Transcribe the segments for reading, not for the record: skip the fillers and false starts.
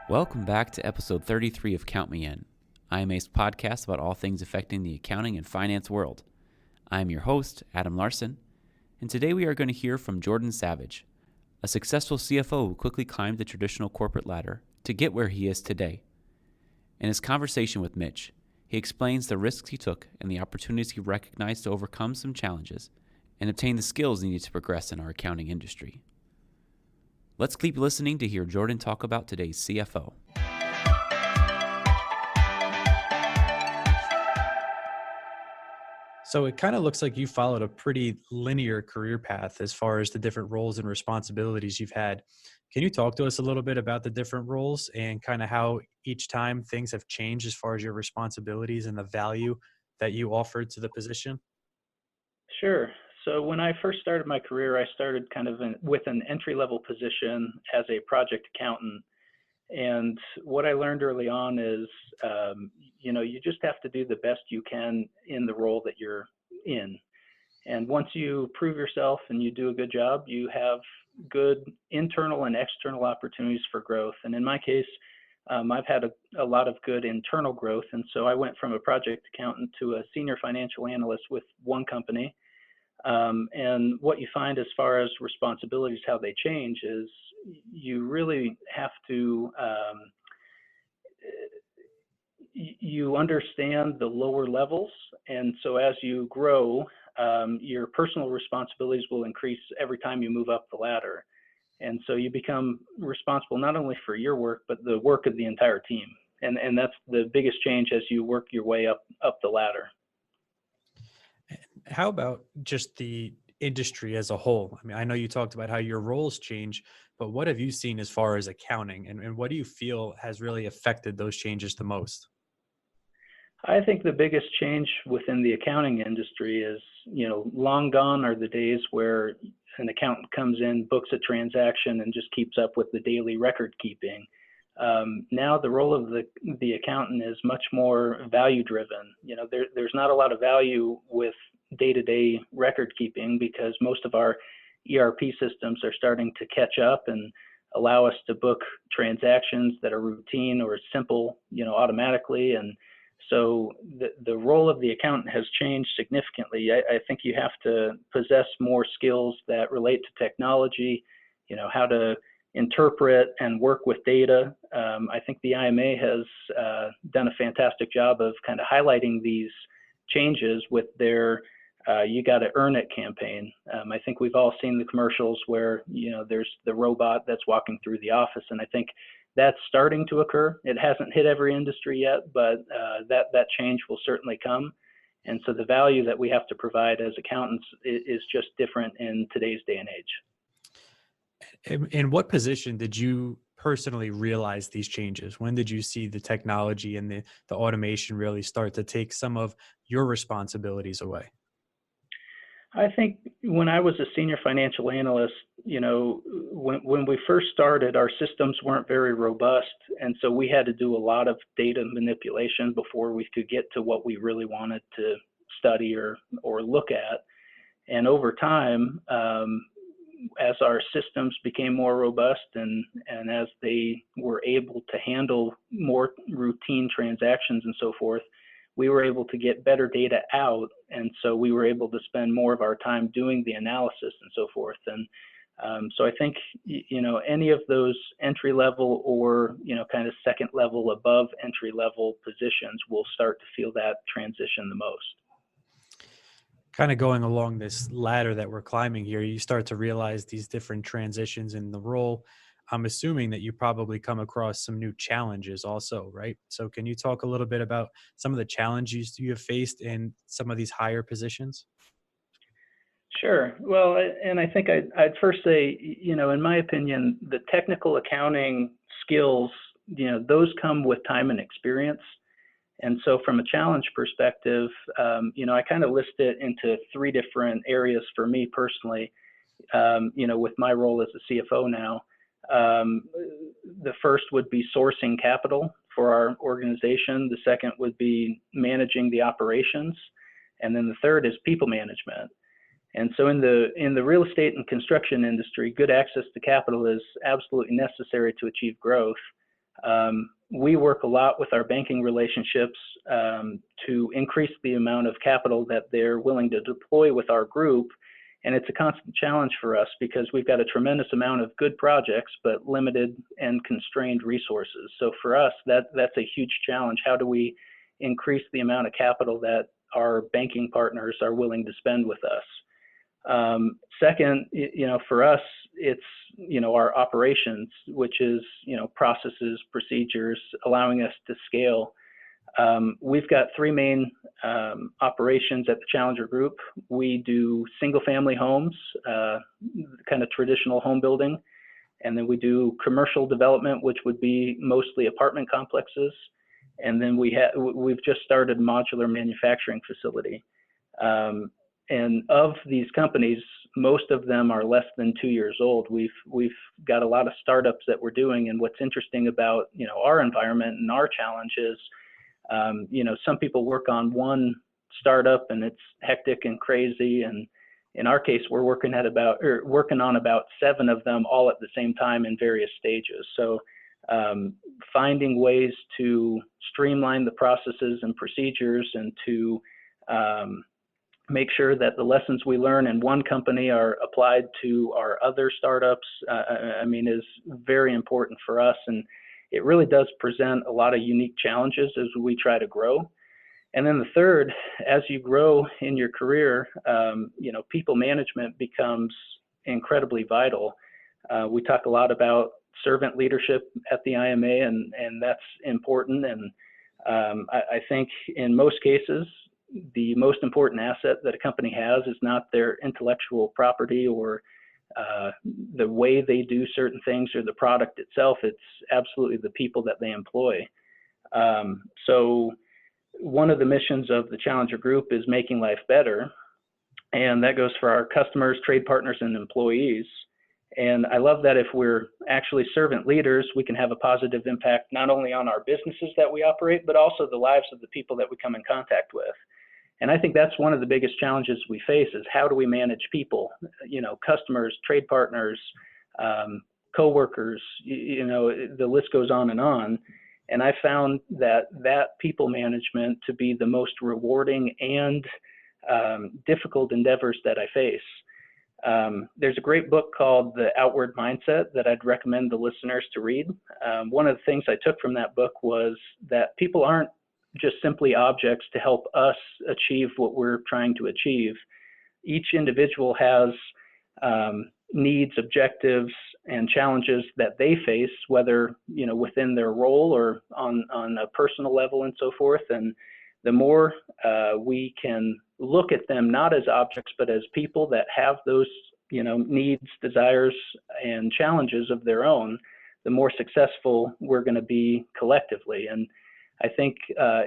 Welcome back to episode 33 of Count Me In. I am Ace podcast about all things affecting the accounting and finance world. I am your host, Adam Larson, and today we are going to hear from Jordan Savage, a successful CFO who quickly climbed the traditional corporate ladder to get where he is today. In his conversation with Mitch, he explains the risks he took and the opportunities he recognized to overcome some challenges and obtain the skills needed to progress in our accounting industry. Let's keep listening to hear Jordan talk about today's CFO. So it kind of looks like you followed a pretty linear career path as far as the different roles and responsibilities you've had. Can you talk to us a little bit about the different roles and kind of how each time things have changed as far as your responsibilities and the value that you offered to the position? Sure. So when I first started my career, I started with an entry-level position as a project accountant. And what I learned early on is, you just have to do the best you can in the role that you're in. And once you prove yourself and you do a good job, you have good internal and external opportunities for growth. And in my case, I've had a lot of good internal growth. And so I went from a project accountant to a senior financial analyst with one company. And what you find as far as responsibilities, how they change is you really have to, you understand the lower levels. And so as you grow, your personal responsibilities will increase every time you move up the ladder. And so you become responsible not only for your work, but the work of the entire team. And that's the biggest change as you work your way up the ladder. How about just the industry as a whole? I mean, I know you talked about how your roles change, but what have you seen as far as accounting and what do you feel has really affected those changes the most? I think the biggest change within the accounting industry is, long gone are the days where an accountant comes in, books a transaction, and just keeps up with the daily record keeping. Now the role of the accountant is much more value driven. There's not a lot of value with day-to-day record keeping because most of our ERP systems are starting to catch up and allow us to book transactions that are routine or simple, automatically. And so the role of the accountant has changed significantly. I think you have to possess more skills that relate to technology, how to interpret and work with data. I think the IMA has done a fantastic job of kind of highlighting these changes with their "You Got to Earn It" campaign. I think we've all seen the commercials where there's the robot that's walking through the office, and I think that's starting to occur. It hasn't hit every industry yet, but that change will certainly come. And so the value that we have to provide as accountants is just different in today's day and age. In what position did you personally realize these changes? When did you see the technology and the automation really start to take some of your responsibilities away? I think when I was a senior financial analyst, when we first started, our systems weren't very robust. And so we had to do a lot of data manipulation before we could get to what we really wanted to study or look at. And over time, as our systems became more robust and as they were able to handle more routine transactions and so forth, we were able to get better data out. And so we were able to spend more of our time doing the analysis and so forth. And so I think, any of those entry level or, kind of second level above entry level positions will start to feel that transition the most. Kind of going along this ladder that we're climbing here, you start to realize these different transitions in the role. I'm assuming that you probably come across some new challenges also, right? So can you talk a little bit about some of the challenges you have faced in some of these higher positions? Sure. Well, and I think I'd first say, in my opinion, the technical accounting skills, those come with time and experience. And so from a challenge perspective, I kind of list it into three different areas for me personally, with my role as a CFO now. The first would be sourcing capital for our organization. The second would be managing the operations. And then the third is people management. And so in the real estate and construction industry, good access to capital is absolutely necessary to achieve growth. We work a lot with our banking relationships to increase the amount of capital that they're willing to deploy with our group. And it's a constant challenge for us because we've got a tremendous amount of good projects, but limited and constrained resources. So for us, that's a huge challenge. How do we increase the amount of capital that our banking partners are willing to spend with us? Second, for us, it's, our operations, which is, processes, procedures, allowing us to scale. We've got three main operations at the Challenger Group. We do single family homes, kind of traditional home building. And then we do commercial development, which would be mostly apartment complexes. And then we've just started a modular manufacturing facility. And of these companies, most of them are less than 2 years old. We've got a lot of startups that we're doing. And what's interesting about, our environment and our challenge is, some people work on one startup and it's hectic and crazy. And in our case, we're working on about 7 of them all at the same time in various stages. So finding ways to streamline the processes and procedures and to make sure that the lessons we learn in one company are applied to our other startups, is very important for us. And it really does present a lot of unique challenges as we try to grow. And then the third, as you grow in your career, people management becomes incredibly vital. We talk a lot about servant leadership at the IMA, and that's important. And I think in most cases, the most important asset that a company has is not their intellectual property or the way they do certain things or the product itself. It's absolutely the people that they employ. So one of the missions of the Challenger Group is making life better. And that goes for our customers, trade partners, and employees. And I love that if we're actually servant leaders, we can have a positive impact not only on our businesses that we operate, but also the lives of the people that we come in contact with. And I think that's one of the biggest challenges we face is how do we manage people, customers, trade partners, coworkers, the list goes on and on. And I found that people management to be the most rewarding and difficult endeavors that I face. There's a great book called The Outward Mindset that I'd recommend the listeners to read. One of the things I took from that book was that people aren't just simply objects to help us achieve what we're trying to achieve. Each individual has needs, objectives, and challenges that they face, whether within their role or on a personal level and so forth. And the more we can look at them not as objects, but as people that have those needs, desires, and challenges of their own, the more successful we're going to be collectively. And I think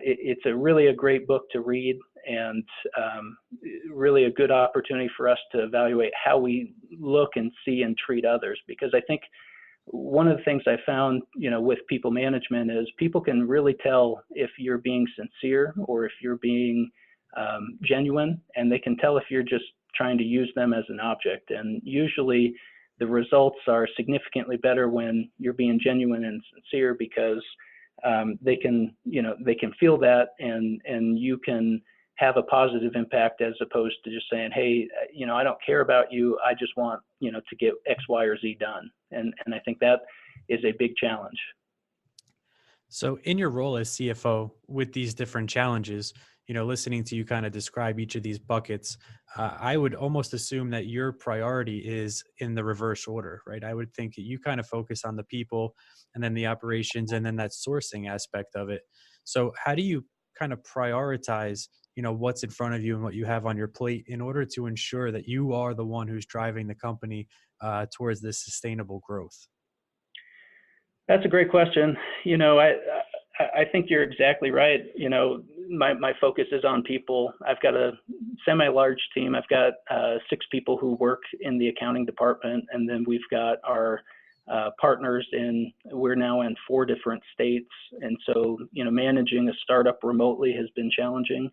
it's really a great book to read and really a good opportunity for us to evaluate how we look and see and treat others. Because I think one of the things I found, with people management is people can really tell if you're being sincere or if you're being genuine, and they can tell if you're just trying to use them as an object. And usually the results are significantly better when you're being genuine and sincere because they can feel that and you can have a positive impact as opposed to just saying, hey, I don't care about you. I just want, to get X, Y, or Z done. And I think that is a big challenge. So in your role as CFO with these different challenges, listening to you kind of describe each of these buckets, I would almost assume that your priority is in the reverse order, right? I would think that you kind of focus on the people and then the operations and then that sourcing aspect of it. So how do you kind of prioritize, what's in front of you and what you have on your plate in order to ensure that you are the one who's driving the company towards this sustainable growth? That's a great question. I think you're exactly right. My focus is on people. I've got a semi-large team. I've got 6 people who work in the accounting department, and then we've got our partners we're now in 4 different states. And so, managing a startup remotely has been challenging.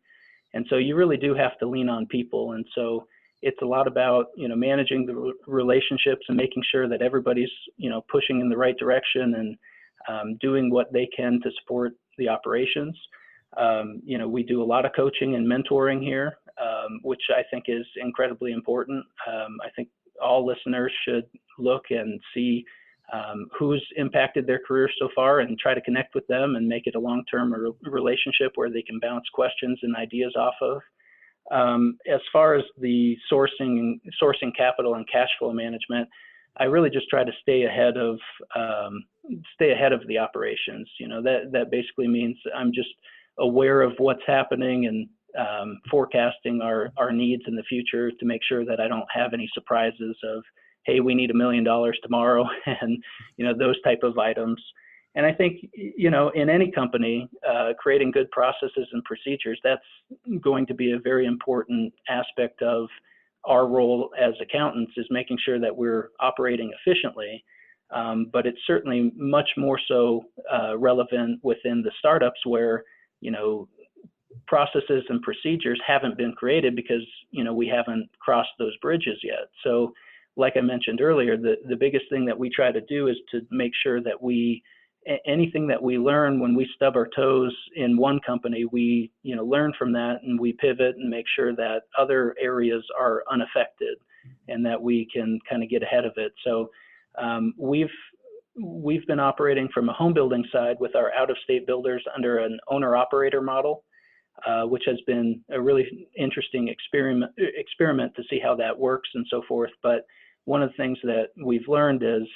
And so you really do have to lean on people. And so it's a lot about, managing the relationships and making sure that everybody's, pushing in the right direction. doing what they can to support the operations. We do a lot of coaching and mentoring here, which I think is incredibly important. I think all listeners should look and see who's impacted their career so far and try to connect with them and make it a long-term relationship where they can bounce questions and ideas off of. As far as the sourcing capital and cash flow management, I really just try to stay ahead of the operations. That basically means I'm just aware of what's happening and forecasting our needs in the future to make sure that I don't have any surprises of, hey, we need $1 million tomorrow, and those type of items. And I think in any company, creating good processes and procedures, that's going to be a very important aspect of our role as accountants, is making sure that we're operating efficiently. But it's certainly much more so relevant within the startups where processes and procedures haven't been created because we haven't crossed those bridges yet. So like I mentioned earlier, the biggest thing that we try to do is to make sure that anything that we learn when we stub our toes in one company, we learn from that and we pivot and make sure that other areas are unaffected and that we can kind of get ahead of it. So we've been operating from a home building side with our out-of-state builders under an owner-operator model, which has been a really interesting experiment to see how that works and so forth. But one of the things that we've learned is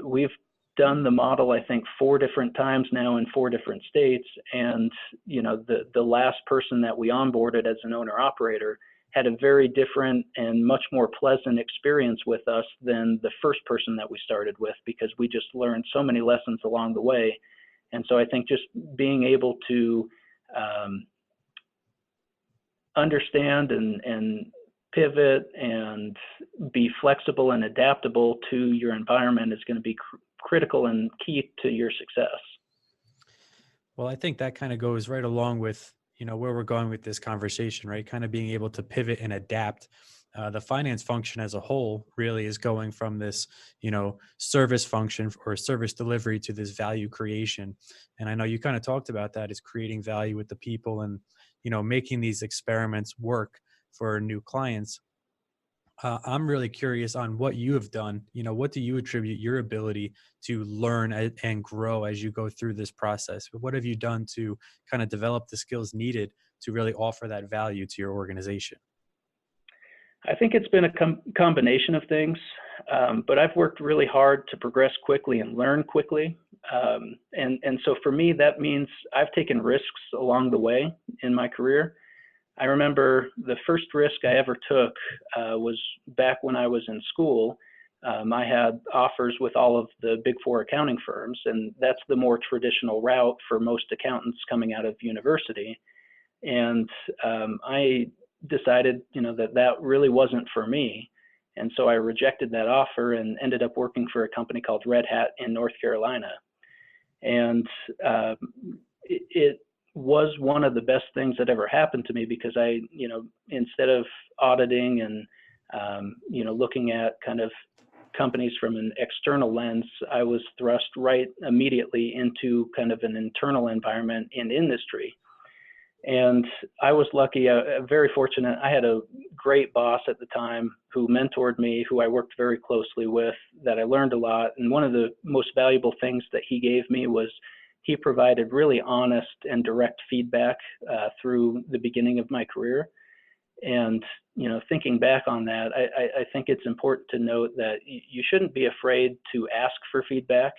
we've done the model, I think, 4 different times now in 4 different states. And, the last person that we onboarded as an owner operator had a very different and much more pleasant experience with us than the first person that we started with, because we just learned so many lessons along the way. And so I think just being able to understand and pivot and be flexible and adaptable to your environment is going to be critical and key to your success. Well, I think that kind of goes right along with, where we're going with this conversation, right? Kind of being able to pivot and adapt. The finance function as a whole really is going from this, service function or service delivery to this value creation. And I know you kind of talked about that, is creating value with the people and, making these experiments work for new clients. I'm really curious on what you have done. What do you attribute your ability to learn and grow as you go through this process? What have you done to kind of develop the skills needed to really offer that value to your organization? I think it's been a combination of things, but I've worked really hard to progress quickly and learn quickly. And so for me, that means I've taken risks along the way in my career. I remember the first risk I ever took was back when I was in school. I had offers with all of the Big Four accounting firms, and that's the more traditional route for most accountants coming out of university. And I decided, that really wasn't for me. And so I rejected that offer and ended up working for a company called Red Hat in North Carolina. And it was one of the best things that ever happened to me, because I, instead of auditing and, looking at kind of companies from an external lens, I was thrust right immediately into kind of an internal environment in industry. And I was lucky, very fortunate. I had a great boss at the time who mentored me, who I worked very closely with, that I learned a lot. And one of the most valuable things that he gave me was he provided really honest and direct feedback through the beginning of my career. And, thinking back on that, I think it's important to note that you shouldn't be afraid to ask for feedback.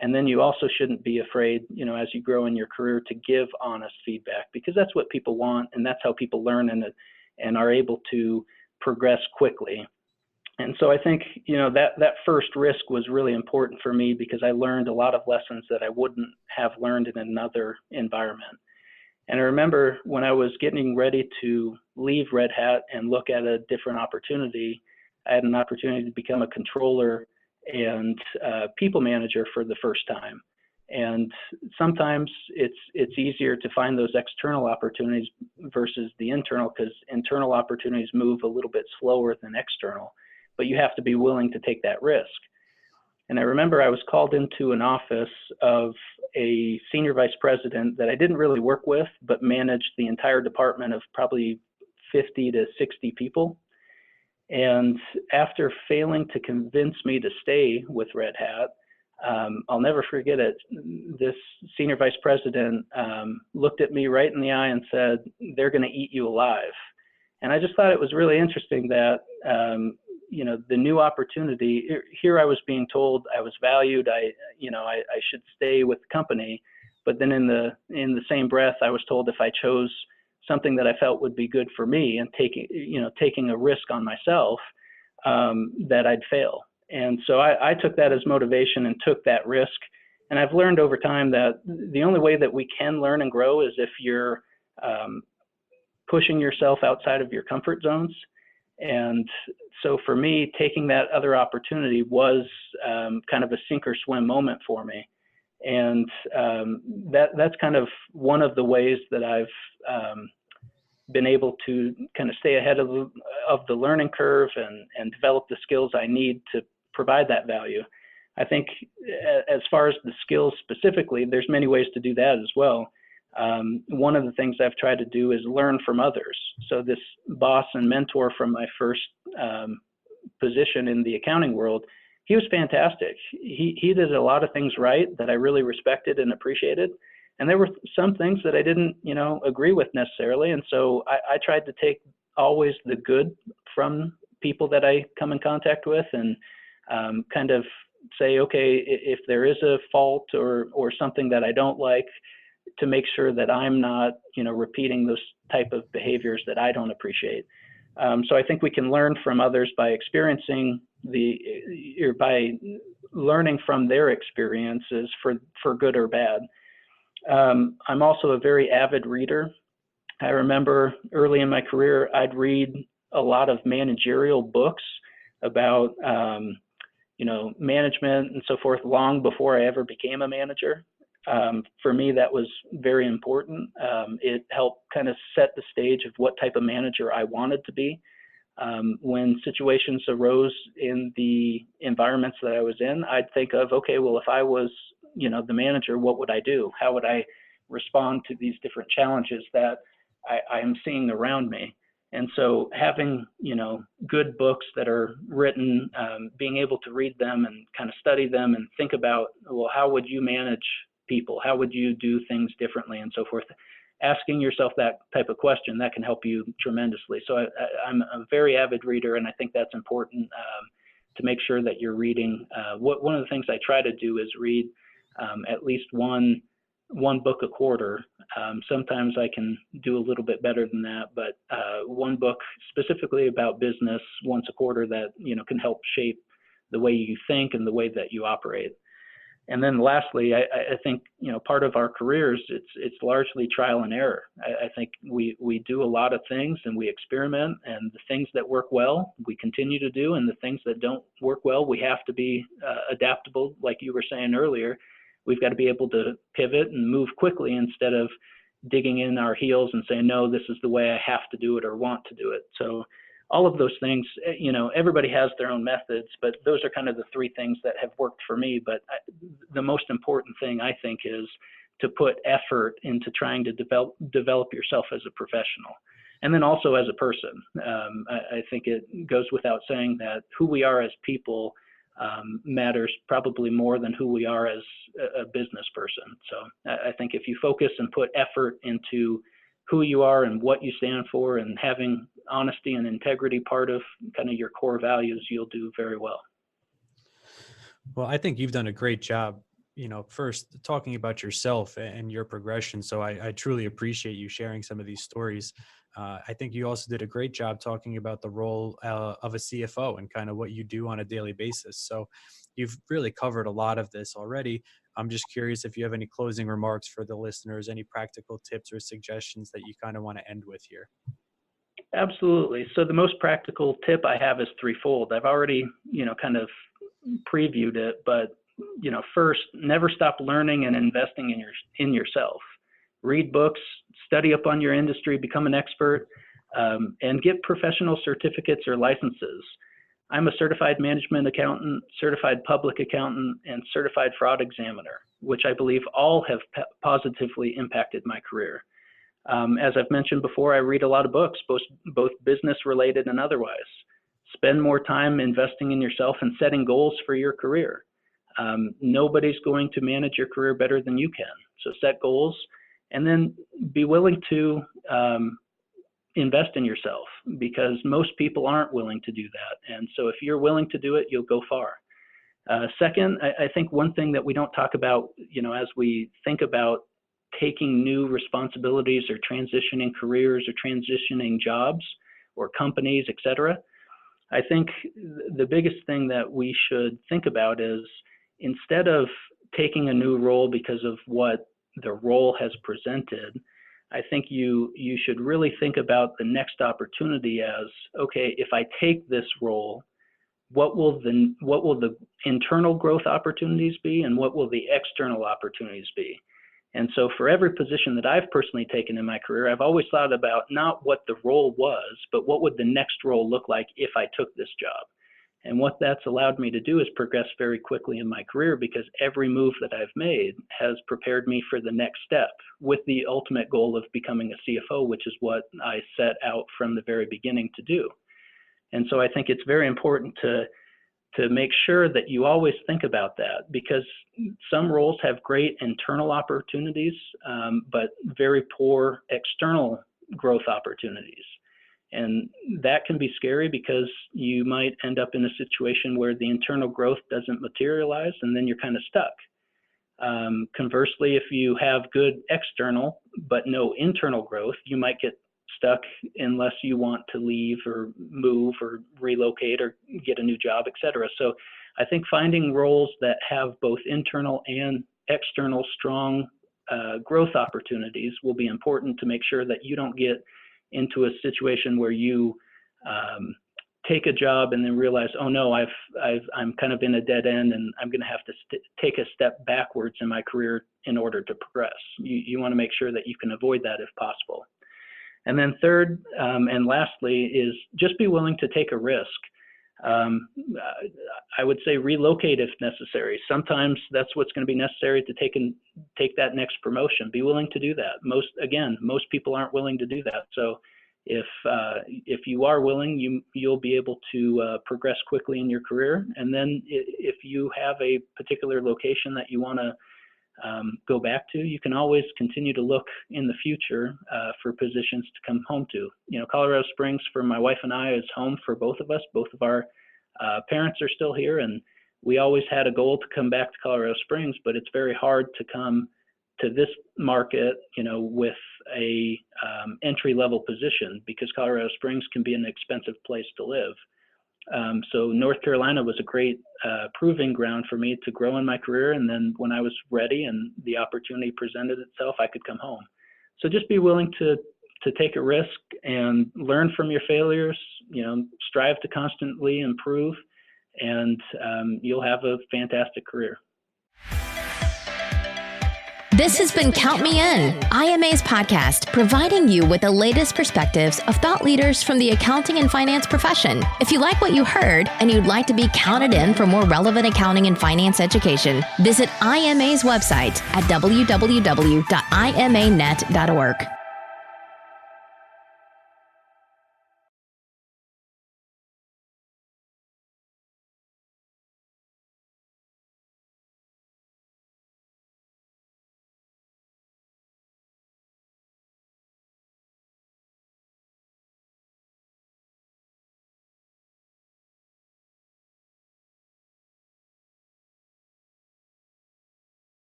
And then you also shouldn't be afraid, as you grow in your career, to give honest feedback, because that's what people want, and that's how people learn and are able to progress quickly. And so I think, that first risk was really important for me, because I learned a lot of lessons that I wouldn't have learned in another environment. And I remember when I was getting ready to leave Red Hat and look at a different opportunity, I had an opportunity to become a controller and people manager for the first time. And sometimes it's easier to find those external opportunities versus the internal, because internal opportunities move a little bit slower than external, but you have to be willing to take that risk. And I remember I was called into an office of a senior vice president that I didn't really work with, but managed the entire department of probably 50 to 60 people. And after failing to convince me to stay with Red Hat, I'll never forget it. This senior vice president looked at me right in the eye and said, "They're going to eat you alive." And I just thought it was really interesting that, the new opportunity here, I was being told I was valued. I should stay with the company. But then in the same breath, I was told if I chose something that I felt would be good for me and taking a risk on myself, that I'd fail. And so I took that as motivation and took that risk. And I've learned over time that the only way that we can learn and grow is if you're pushing yourself outside of your comfort zones. And so for me, taking that other opportunity was kind of a sink or swim moment for me. And that's kind of one of the ways that I've been able to kind of stay ahead of the learning curve and develop the skills I need to provide that value. I think as far as the skills specifically, there's many ways to do that as well. One of the things I've tried to do is learn from others. So this boss and mentor from my first position in the accounting world, he was fantastic. He did a lot of things right that I really respected and appreciated. And there were some things that I didn't, agree with necessarily. And so I tried to take always the good from people that I come in contact with and kind of say, okay, if there is a fault or something that I don't like, to make sure that I'm not, repeating those type of behaviors that I don't appreciate. So I think we can learn from others by experiencing by learning from their experiences for good or bad. I'm also a very avid reader. I remember early in my career, I'd read a lot of managerial books about, management and so forth long before I ever became a manager. For me, that was very important. It helped kind of set the stage of what type of manager I wanted to be. When situations arose in the environments that I was in, I'd think of, okay, well, if I was, the manager, what would I do? How would I respond to these different challenges that I am seeing around me? And so having, good books that are written, being able to read them and kind of study them and think about, well, how would you manage people? How would you do things differently and so forth? Asking yourself that type of question, that can help you tremendously. So I'm a very avid reader, and I think that's important to make sure that you're reading. One of the things I try to do is read at least one book a quarter. Sometimes I can do a little bit better than that, but one book specifically about business once a quarter that can help shape the way you think and the way that you operate. And then lastly, I think part of our careers, it's largely trial and error. I think we do a lot of things and we experiment, and the things that work well we continue to do, and the things that don't work well we have to be adaptable. Like you were saying earlier, we've got to be able to pivot and move quickly instead of digging in our heels and saying, no, this is the way I have to do it or want to do it. So all of those things, everybody has their own methods, but those are kind of the three things that have worked for me. But the most important thing, I think, is to put effort into trying to develop yourself as a professional. And then also as a person. I think it goes without saying that who we are as people matters probably more than who we are as a business person. So I think if you focus and put effort into who you are and what you stand for, and having honesty and integrity part of kind of your core values, you'll do very well. Well, I think you've done a great job, first talking about yourself and your progression. So I truly appreciate you sharing some of these stories. I think you also did a great job talking about the role of a CFO and kind of what you do on a daily basis. So you've really covered a lot of this already. I'm just curious if you have any closing remarks for the listeners, any practical tips or suggestions that you kind of want to end with here. Absolutely. So the most practical tip I have is threefold. I've already, kind of previewed it, but, first, never stop learning and investing in yourself. Read books, study up on your industry, become an expert, and get professional certificates or licenses. I'm a certified management accountant, certified public accountant, and certified fraud examiner, which I believe all have positively impacted my career. As I've mentioned before, I read a lot of books, both business related and otherwise. Spend more time investing in yourself and setting goals for your career. Nobody's going to manage your career better than you can. So set goals and then be willing to invest in yourself, because most people aren't willing to do that. And so if you're willing to do it, you'll go far. Second, I think one thing that we don't talk about, as we think about taking new responsibilities or transitioning careers or transitioning jobs or companies, et cetera, I think the biggest thing that we should think about is, instead of taking a new role because of what the role has presented, I think you should really think about the next opportunity as, okay, if I take this role, what will the internal growth opportunities be, and what will the external opportunities be? And so for every position that I've personally taken in my career, I've always thought about not what the role was, but what would the next role look like if I took this job. And what that's allowed me to do is progress very quickly in my career, because every move that I've made has prepared me for the next step, with the ultimate goal of becoming a CFO, which is what I set out from the very beginning to do. And so I think it's very important to make sure that you always think about that, because some roles have great internal opportunities, but very poor external growth opportunities. And that can be scary, because you might end up in a situation where the internal growth doesn't materialize, and then you're kind of stuck. Conversely, if you have good external but no internal growth, you might get stuck unless you want to leave or move or relocate or get a new job, et cetera. So I think finding roles that have both internal and external strong growth opportunities will be important to make sure that you don't get into a situation where you take a job and then realize, oh no, I'm kind of in a dead end, and I'm going to have to take a step backwards in my career in order to progress. You want to make sure that you can avoid that if possible. And then third, and lastly, is just be willing to take a risk. I would say relocate if necessary. Sometimes that's what's going to be necessary to take that next promotion. Be willing to do that. Most people aren't willing to do that. So if you are willing, you'll be able to progress quickly in your career. And then if you have a particular location that you want to go back to, you can always continue to look in the future for positions to come home to. Colorado Springs for my wife and I is home for both of us. Both of our parents are still here, and we always had a goal to come back to Colorado Springs, but it's very hard to come to this market, with a entry-level position, because Colorado Springs can be an expensive place to live. So North Carolina was a great proving ground for me to grow in my career. And then when I was ready and the opportunity presented itself, I could come home. So just be willing to take a risk and learn from your failures, strive to constantly improve, and you'll have a fantastic career. This has been Count Me In, IMA's podcast, providing you with the latest perspectives of thought leaders from the accounting and finance profession. If you like what you heard and you'd like to be counted in for more relevant accounting and finance education, visit IMA's website at www.imanet.org.